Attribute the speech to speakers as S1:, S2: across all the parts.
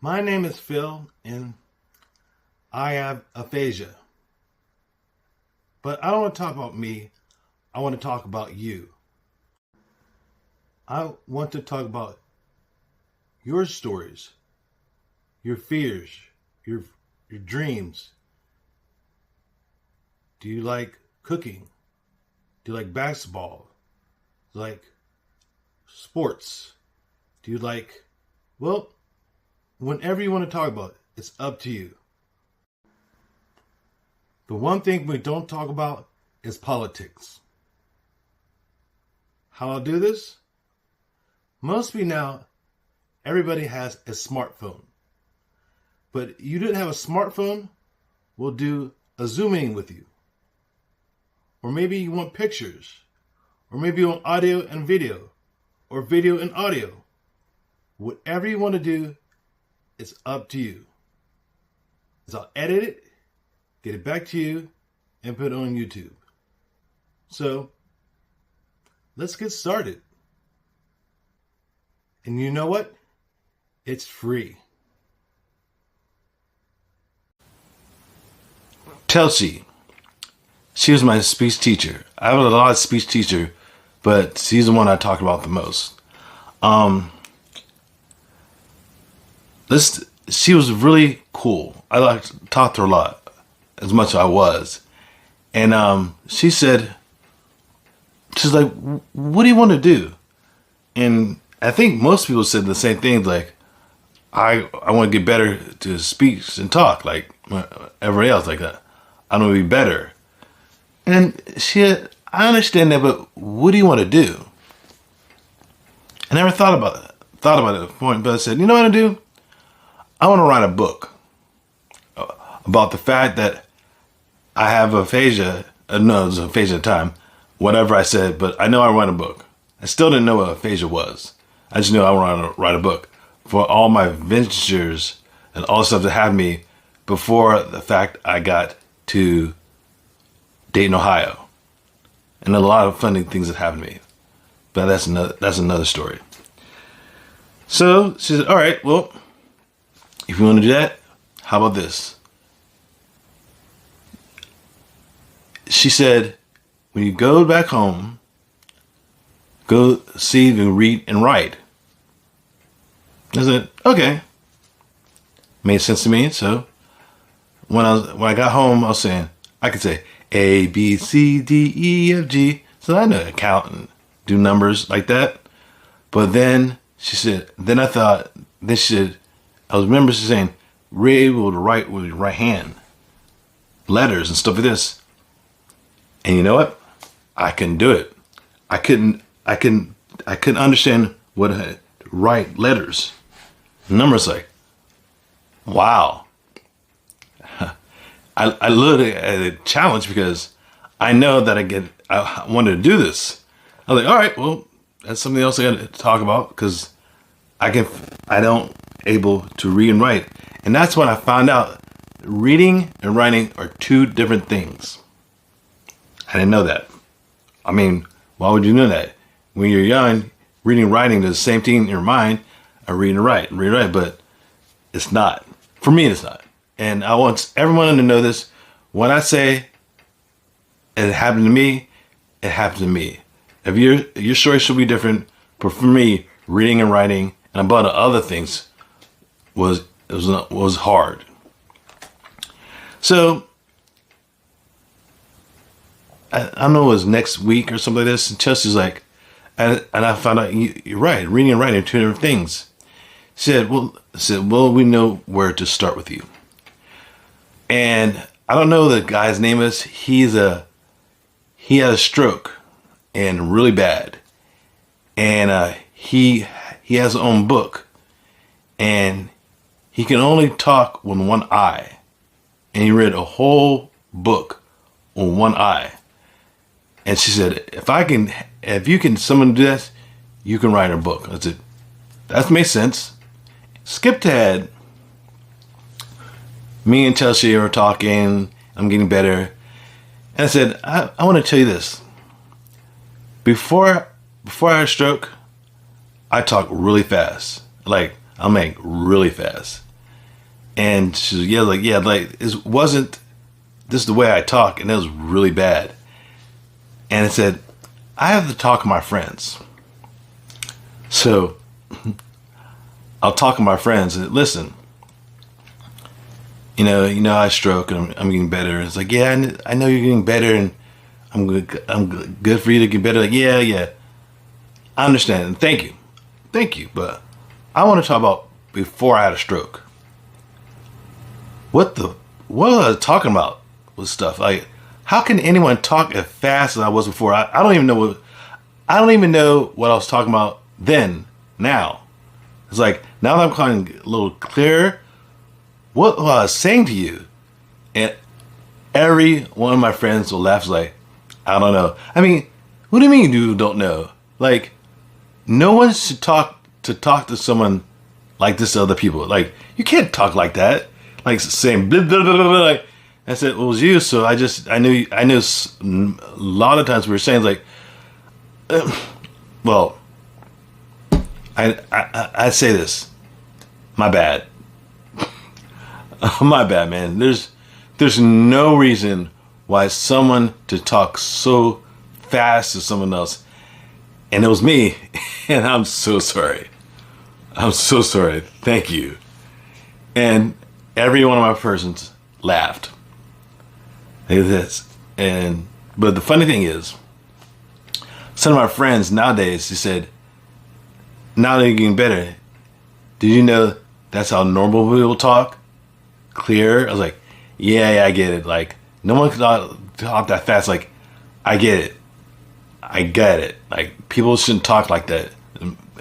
S1: My name is Phil, and I have aphasia. But I don't want to talk about me. I want to talk about you. I want to talk about your stories, your fears, your dreams. Do you like cooking? Do you like basketball? Do you like sports? Do you like, well, whenever you want to talk about it, it's up to you. The one thing we don't talk about is politics. How I'll do this? Mostly now, everybody has a smartphone. But you didn't have a smartphone, we'll do a Zoom meeting with you. Or maybe you want pictures. Or maybe you want audio and video. Or video and audio. Whatever you want to do, it's up to you. So I'll edit it, get it back to you, and put it on YouTube. So, let's get started. And you know what? It's free. Chelsea. She was my speech teacher. I have a lot of speech teacher, but she's the one I talk about the most. She was really cool. I talked to her a lot, as much as I was. And she said, she's like, what do you want to do? And I think most people said the same thing, like, I want to get better to speak and talk, like everybody else, like that. I want to be better. And I understand that, but what do you want to do? I never thought about it at the point, but I said, you know what I do? I want to write a book about the fact that I have aphasia. No, it was aphasia at the time. Whatever I said, but I know I wrote a book. I still didn't know what aphasia was. I just knew I wanted to write a book for all my ventures and all the stuff that happened to me before the fact I got to Dayton, Ohio. And a lot of funny things that happened to me. But that's another story. So she said, all right, well, if you want to do that, how about this? She said, when you go back home, go see and read and write. I said, okay. Made sense to me. So when I got home, I was saying, I could say A, B, C, D, E, F, G. So I know how to count and do numbers like that. But then she said, she said, I remember she saying, we're able to write with your right hand, letters and stuff like this. And you know what? I couldn't do it. I couldn't understand what to write letters. Numbers, like, wow. I looked at a challenge because I know that I wanted to do this. I was like, all right, well, that's something else I got to talk about because I don't able to read and write. And that's when I found out reading and writing are two different things. I didn't know that. I mean, why would you know that? When you're young, reading and writing is the same thing in your mind. I read and write, but it's not. For me, it's not. And I want everyone to know this. When I say it happened to me, it happened to me. If your story should be different, but for me, reading and writing and a bunch of other things was hard. So I don't know, it was next week or something like this, and Chelsea's like, and I found out you're right, reading and writing are two different things. She said, well, we know where to start with you. And I don't know the guy's name is. He had a stroke and really bad, and he has his own book, and he can only talk with one eye, and he read a whole book on one eye. And she said, if you can someone do that, you can write a book. I said, that makes sense. Skipped ahead. Me and Chelsea are talking. I'm getting better. And I said, I want to tell you this. Before I had a stroke, I talk really fast. Like, I'm like really fast. And she was, yeah, like it wasn't this is the way I talk, and it was really bad. And it said, I have to talk to my friends. So I'll talk to my friends and listen. I stroke and I'm getting better. It's like, yeah, I know you're getting better, and I'm good. Good for you to get better. Like, yeah, yeah, I understand, and thank you. But I want to talk about before I had a stroke. What the what was I talking about with stuff? Like, how can anyone talk as fast as I was before? I don't even know what I was talking about then. Now it's like now that I'm kind of a little clearer. What was I saying to you? And every one of my friends will laugh like, I don't know. I mean, what do you mean you don't know? Like, no one should talk to someone like this to other people. Like, you can't talk like that. Like saying blah blah blah blah. Blah. Like, I said, well, it was you. So I knew a lot of times we were saying like, well, I say this, my bad, my bad, man. There's no reason why someone to talk so fast to someone else, and it was me, and I'm so sorry. I'm so sorry. Thank you. And every one of my persons laughed. Like this. But the funny thing is, some of my friends nowadays, they said, now that you're getting better, did you know that's how normal people talk? Clear? I was like, yeah, I get it. Like, no one can talk that fast. Like, I get it. I get it. Like, people shouldn't talk like that.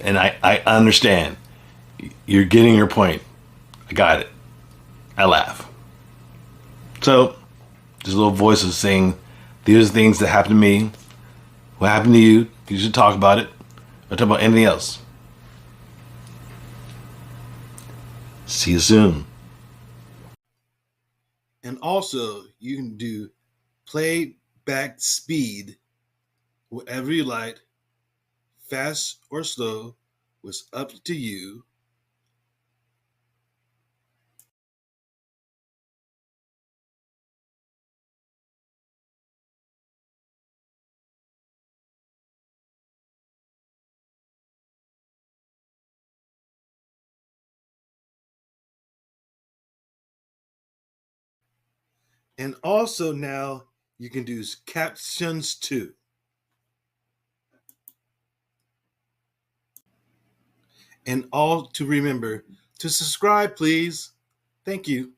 S1: And I understand. You're getting your point. I got it. I laugh. So, this little voice is saying, these are things that happened to me. What happened to you? You should talk about it. Or talk about anything else. See you soon. And also, you can do playback speed, whatever you like, fast or slow, was up to you. And also now you can do captions too. And all to remember to subscribe, please. Thank you.